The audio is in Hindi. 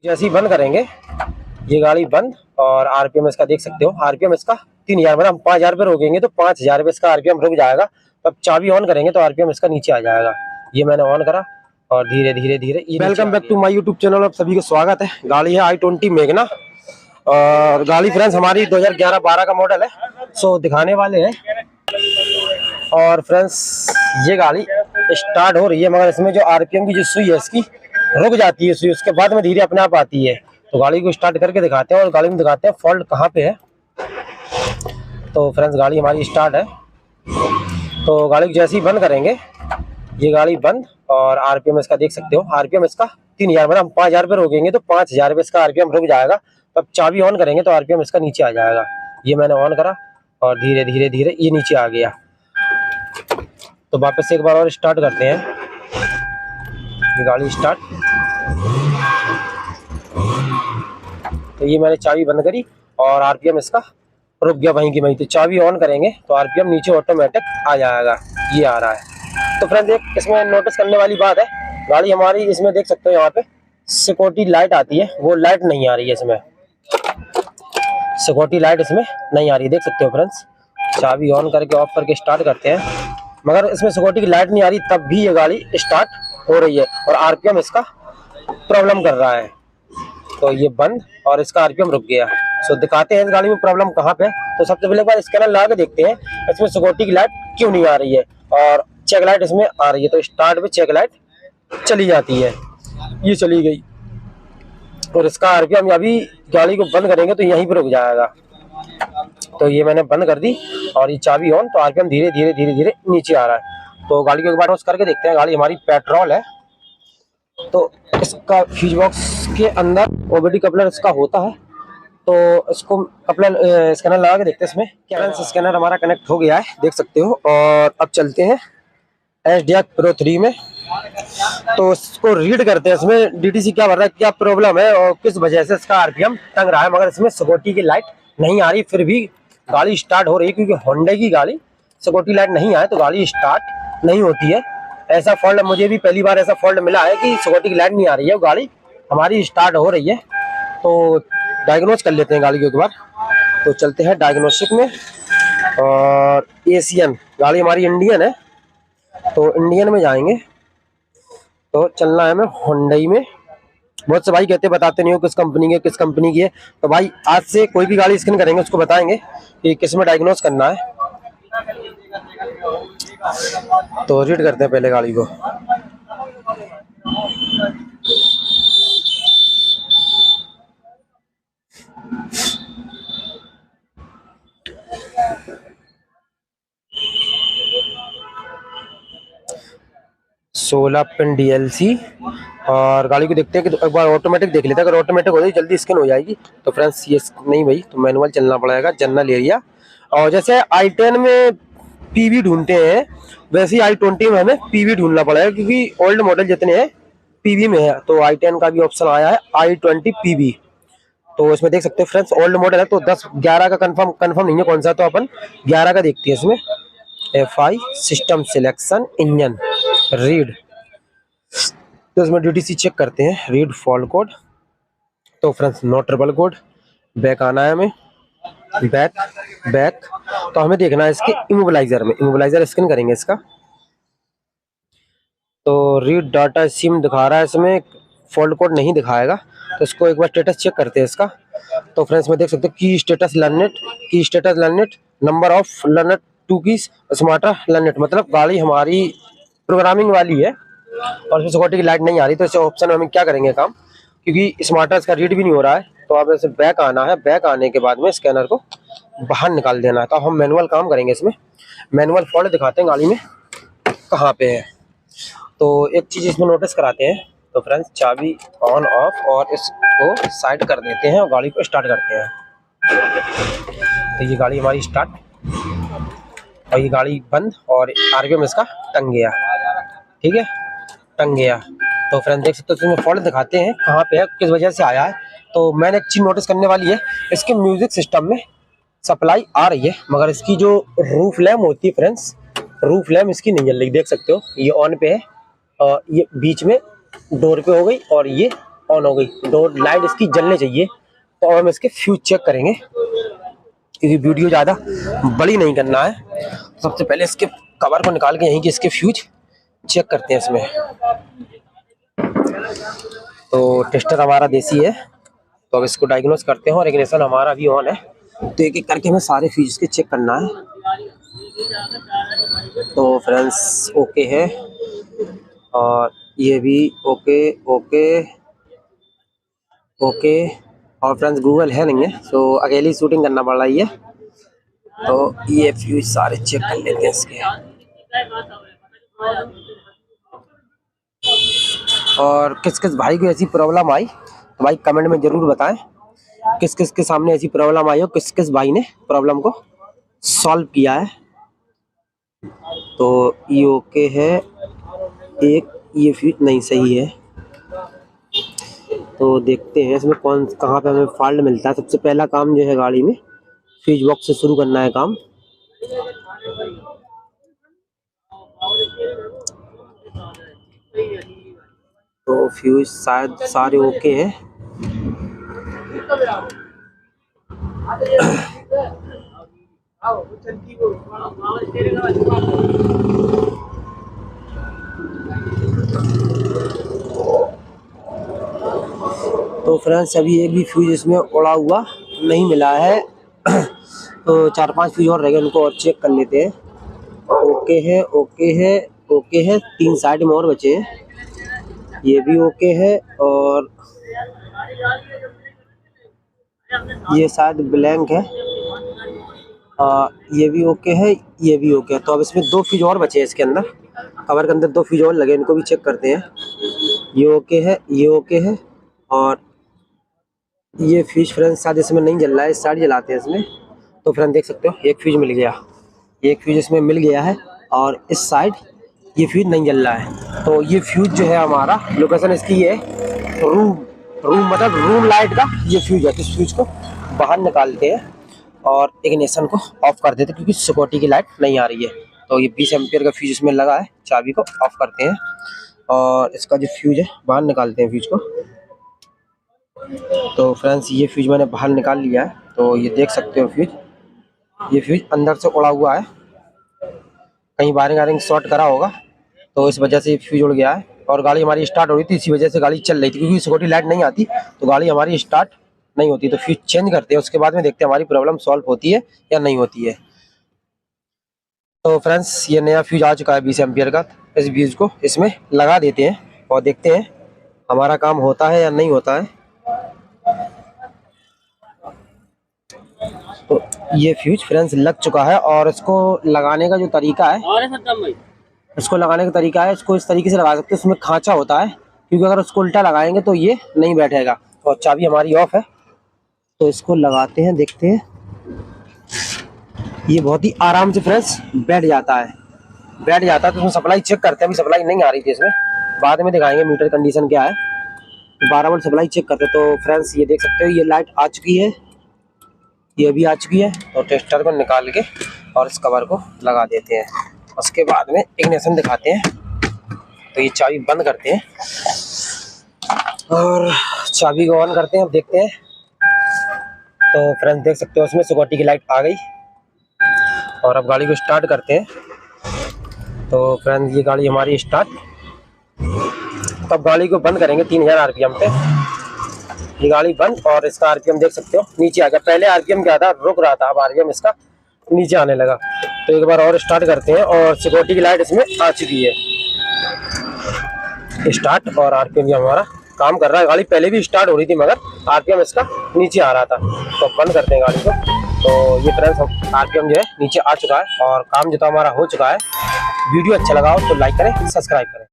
जैसे ही बंद करेंगे ये गाड़ी बंद। और आरपीएम इसका देख सकते हो, आरपीएम इसका 3000 मतलब हम 5000 पे रोकेंगे तो 5000 पे इसका आरपीएम रुक जाएगा। तब चाबी ऑन करेंगे तो आरपीएम इसका नीचे आ जाएगा। ये मैंने ऑन करा और धीरे धीरे धीरे welcome back to my YouTube channel. आप सभी का स्वागत है। गाड़ी है i20 मैग्ना और गाड़ी फ्रेंड्स हमारी 2011-12 का मॉडल है। सो दिखाने वाले हैं। और फ्रेंड्स ये गाड़ी स्टार्ट हो रही है मगर इसमें जो आरपीएम की जो सुई है इसकी रुक जाती है सुई, उसके बाद में धीरे अपने आप आती है। तो गाड़ी को स्टार्ट करके दिखाते हैं और गाड़ी में दिखाते हैं फॉल्ट कहाँ पे है। तो फ्रेंड्स गाड़ी हमारी स्टार्ट है। तो गाड़ी को जैसे ही बंद करेंगे ये गाड़ी बंद। और आरपीएम इसका देख सकते हो, आरपीएम इसका 3000 मतलब हम 5000 पे रोकेंगे तो 5000 पे इसका आरपीएम रुक जाएगा। तब चाबी ऑन करेंगे तो आरपीएम इसका नीचे आ जाएगा। ये मैंने ऑन करा और धीरे धीरे धीरे ये नीचे आ गया। तो वापस से एक बार और स्टार्ट करते हैं। ये गाड़ी स्टार्ट। तो ये मैंने चाबी बंद करी और आरपीएम इसका रुक गया वहीं की वहीं। तो चाबी ऑन करेंगे तो आरपीएम नीचे ऑटोमेटिक आ जाएगा। ये आ रहा है। तो फ्रेंड्स एक इसमें नोटिस करने वाली बात है, गाड़ी हमारी इसमें देख सकते हो यहाँ पे सिक्योरिटी लाइट आती है, वो लाइट नहीं आ रही है इसमें। सिक्योरिटी लाइट इसमें नहीं आ रही है, देख सकते हो फ्रेंड्स। चाबी ऑन करके ऑफ करके स्टार्ट करते हैं मगर इसमें सिक्योरिटी की लाइट नहीं आ रही, तब भी ये गाड़ी स्टार्ट हो रही है और आरपीएम इसका प्रॉब्लम कर रहा है। तो ये बंद और इसका आरपीएम रुक गया। सो दिखाते हैं इस गाड़ी में प्रॉब्लम कहाँ पे है। तो सबसे पहले एक बार स्कैनर लगा के देखते हैं इसमें सिक्योरिटी की लाइट क्यों नहीं आ रही है। और चेक लाइट इसमें आ रही है, तो स्टार्ट पे चेक लाइट चली जाती है, ये चली गई। और इसका आरपीएम अभी गाड़ी को बंद करेंगे तो यहीं पर रुक जाएगा। तो ये मैंने बंद कर दी और ये चाबी ऑन, तो आरपीएम धीरे धीरे धीरे धीरे नीचे आ रहा है। तो गाड़ी को एक बार करके देखते हैं। गाड़ी हमारी पेट्रोल है तो इसका फ्यूज बॉक्स के अंदर ओबीडी कपलर इसका होता है। तो इसको कपलर स्कैनर लगा के देखते हैं इसमें क्या। स्कैनर हमारा कनेक्ट हो गया है, देख सकते हो। और अब चलते हैं HDR Pro 3 में। तो इसको रीड करते हैं इसमें डीटीसी क्या भर रहा है, क्या प्रॉब्लम है और किस वजह से इसका आरपीएम टंग रहा है। मगर इसमें सिक्योरिटी की लाइट नहीं आ रही, फिर भी गाड़ी स्टार्ट हो रही है क्योंकि होंडा की गाड़ी सिक्योरिटी लाइट नहीं आए तो गाड़ी स्टार्ट नहीं होती है। ऐसा फॉल्ट मुझे भी पहली बार ऐसा फॉल्ट मिला है कि सिक्योरिटी की लाइट नहीं आ रही है, गाड़ी हमारी स्टार्ट हो रही है। तो डायग्नोज कर लेते हैं गाड़ी को एक बार। तो चलते हैं डायग्नोस्टिक में। और एशियन गाड़ी हमारी इंडियन है तो इंडियन में जाएंगे। तो चलना है हमें होंडई में। बहुत से भाई कहते बताते नहीं हो किस कंपनी के किस कंपनी की है। तो भाई आज से कोई भी गाड़ी स्कैन करेंगे उसको बताएंगे कि किस में डायग्नोज करना है। तो रीड करते हैं पहले गाड़ी को। सोलह पिन DLC। और गाड़ी को देखते हैं कि एक बार ऑटोमेटिक देख लेते हैं, अगर ऑटोमेटिक हो जाए जल्दी स्कैन हो जाएगी। तो फ्रेंड्स ये नहीं भाई, तो मैनुअल चलना पड़ेगा, जनरल एरिया। और जैसे i10 में PV ढूंढते हैं वैसे ही i20 में हमें PV ढूंढना पड़ेगा क्योंकि ओल्ड मॉडल जितने हैं PV में है। तो i10 का भी ऑप्शन आया है i20 PV। तो इसमें देख सकते हो फ्रेंड्स ओल्ड मॉडल है तो 10-11 का कंफर्म नहीं है कौन सा, तो अपन 11 का देखते हैं इसमें। FI system selection engine read. तो इसमें DTC चेक करते हैं, रीड फॉल्ट कोड। तो friends no triple code. Back आना है हमें, बैक। तो हमें देखना है इसके इमोबिलाइजर में, इमोबिलाइजर स्कैन करेंगे इसका। तो रीड डाटा सिम दिखा रहा है, इसमें फॉल्ट कोड नहीं दिखाएगा। तो इसको एक बार स्टेटस चेक करते हैं इसका। तो फ्रेंड्स में देख सकते हो की status लर्नेट, number of लर्नेट 2 keys, smarter लर्नेट। मतलब गाड़ी हमारी प्रोग्रामिंग वाली है और इसमें सिक्योरिटी की लाइट नहीं आ रही। तो इस ऑप्शन में हम क्या करेंगे काम, क्योंकि स्मार्टर का रीड भी नहीं हो रहा है। तो आप ऐसे बैक आना है, बैक आने के बाद में स्कैनर को बाहर निकाल देना है। तो हम मैनुअल काम करेंगे इसमें। मैनुअल फॉल्ट दिखाते हैं गाड़ी में कहाँ पे है। तो एक चीज़ इसमें नोटिस कराते हैं। तो फ्रेंड्स चाबी ऑन ऑफ और इसको साइड कर देते हैं और गाड़ी को स्टार्ट करते हैं। तो ये गाड़ी हमारी स्टार्ट और ये गाड़ी बंद और आरपीएम इसका टंग गया, ठीक है, टंग गया। तो फ्रेंड्स देख सकते हो इसमें फॉल्ट दिखाते हैं कहाँ पे है, किस वजह से आया है। तो मैंने एक चीज़ नोटिस करने वाली है, इसके म्यूजिक सिस्टम में सप्लाई आ रही है मगर इसकी जो रूफ लैम्प होती है फ्रेंड्स, रूफ लैम्प इसकी नहीं जल रही। देख सकते हो ये ऑन पे है और ये बीच में डोर पे हो गई और ये ऑन हो गई, डोर लाइट इसकी जलने चाहिए। तो हम इसके फ्यूज चेक करेंगे, क्योंकि वीडियो ज़्यादा बड़ी नहीं करना है। सबसे पहले इसके कवर को निकाल के यहीं के इसके फ्यूज चेक करते हैं इसमें। तो टेस्टर हमारा देसी है, तो अब इसको डायग्नोस करते हैं और इग्निशन हमारा भी ऑन है। तो एक एक करके हमें सारे फ्यूज के चेक करना है। तो फ्रेंड्स ओके है, और ये भी ओके ओके ओके। और फ्रेंड्स गूगल है नहीं है, तो अकेली शूटिंग करना पड़ रही है। तो ये फ्यूज सारे चेक कर लेते हैं इसके। और किस किस भाई को ऐसी प्रॉब्लम आई तो भाई कमेंट में ज़रूर बताएं, किस किस के सामने ऐसी प्रॉब्लम आई हो, किस किस भाई ने प्रॉब्लम को सॉल्व किया है। तो ये ओके है, एक ये फ्यूज नहीं सही है। तो देखते हैं इसमें कहाँ पे हमें फॉल्ट मिलता है। सबसे पहला काम जो है गाड़ी में फ्यूज बॉक्स से शुरू करना है काम। तो फ्यूज शायद सारे ओके हैं। तो फ्रेंड्स अभी एक भी फ्यूज इसमें उड़ा हुआ नहीं मिला है। तो 4-5 फ्यूज और रह गए, उनको और चेक कर लेते हैं। ओके है ओके है ओके है, 3 साइड में और बचे हैं, ये भी ओके है। और ये शायद ब्लैंक है, ये भी ओके है, ये भी ओके है। तो अब इसमें 2 फ्यूज और बचे हैं इसके अंदर, कवर के अंदर 2 फ्यूज और लगे, इनको भी चेक करते हैं। ये ओके है, ये ओके है। और ये फ्यूज फ्रेंड्स शायद इसमें नहीं जल रहा है, इस साइड जलाते हैं इसमें। तो फ्रेंड देख सकते हो एक फ्यूज मिल गया, एक फ्यूज इसमें मिल गया है, और इस साइड ये फ्यूज नहीं जल रहा है। तो ये फ्यूज जो है हमारा लोकेशन इसकी ये रूम मतलब रूम लाइट का ये फ्यूज है। तो इस फ्यूज को बाहर निकालते हैं और इग्निशन को ऑफ कर देते हैं, क्योंकि सिक्योरिटी की लाइट नहीं आ रही है। तो ये 20 एम्पियर का फ्यूज इसमें लगा है, चाबी को ऑफ करते हैं और इसका जो फ्यूज है बाहर निकालते हैं फ्यूज को। तो फ्रेंड्स ये फ्यूज मैंने बाहर निकाल लिया है। तो ये देख सकते हो फ्यूज, ये फ्यूज अंदर से उड़ा हुआ है, कहीं वायरिंग शॉर्ट करा होगा, तो इस वजह से फ्यूज उड़ गया है। और गाड़ी हमारी स्टार्ट हो रही थी, इसी वजह से गाड़ी चल रही थी, क्योंकि सिक्योरिटी लाइट नहीं आती तो गाड़ी हमारी स्टार्ट नहीं होती। तो फ्यूज चेंज करते हैं, उसके बाद में देखते हैं हमारी प्रॉब्लम सॉल्व होती है या नहीं होती है। तो फ्रेंड्स ये नया फ्यूज आ चुका है 20 एम्पियर का, इस फ्यूज को इसमें लगा देते हैं और देखते हैं हमारा काम होता है या नहीं होता है। तो ये फ्यूज फ्रेंड्स लग चुका है, और इसको लगाने का जो तरीका है, इसको लगाने का तरीका है, इसको इस तरीके से लगा सकते हैं। इसमें खांचा होता है, क्योंकि अगर उसको उल्टा लगाएंगे तो ये नहीं बैठेगा। और चाबी हमारी ऑफ है, तो इसको लगाते हैं, देखते हैं। ये बहुत ही आराम से फ्रेंड्स बैठ जाता है, बैठ जाता है। तो उसमें सप्लाई चेक करते हैं, अभी सप्लाई नहीं आ रही थी इसमें, बाद में दिखाएंगे मीटर कंडीशन क्या है। 12 वोल्ट सप्लाई चेक करते हैं। तो फ्रेंड्स ये देख सकते हो ये लाइट आ चुकी है, ये भी आ चुकी है। तो टेस्टर को निकाल के और इस कवर को लगा देते हैं, उसके बाद में इग्निशन दिखाते हैं। तो ये चाबी बंद करते हैं और चाबी को ऑन करते हैं, देखते हैं। तो फ्रेंड्स देख सकते हो उसमें सिक्योरिटी की लाइट आ गई, और अब गाड़ी को स्टार्ट करते हैं। तो फ्रेंड्स ये गाड़ी हमारी स्टार्ट, तब गाड़ी को बंद करेंगे 3000 आरपीएम पे। ये गाड़ी बंद, और इसका आरपीएम देख सकते हो नीचे आ गया। पहले आरपीएम क्या था, रुक रहा था, अब आरपीएम इसका नीचे आने लगा। तो एक बार और स्टार्ट करते हैं, और सिक्योरिटी की लाइट इसमें आ चुकी है स्टार्ट, और आरपीएम हमारा काम कर रहा है। गाड़ी पहले भी स्टार्ट हो रही थी, मगर आरपीएम इसका नीचे आ रहा था। तो बंद करते हैं गाड़ी को। तो ये फ्रेंड्स आरपीएम जो है नीचे आ चुका है, और काम जो था हमारा हो चुका है। वीडियो अच्छा लगा हो तो लाइक करें, सब्सक्राइब करें।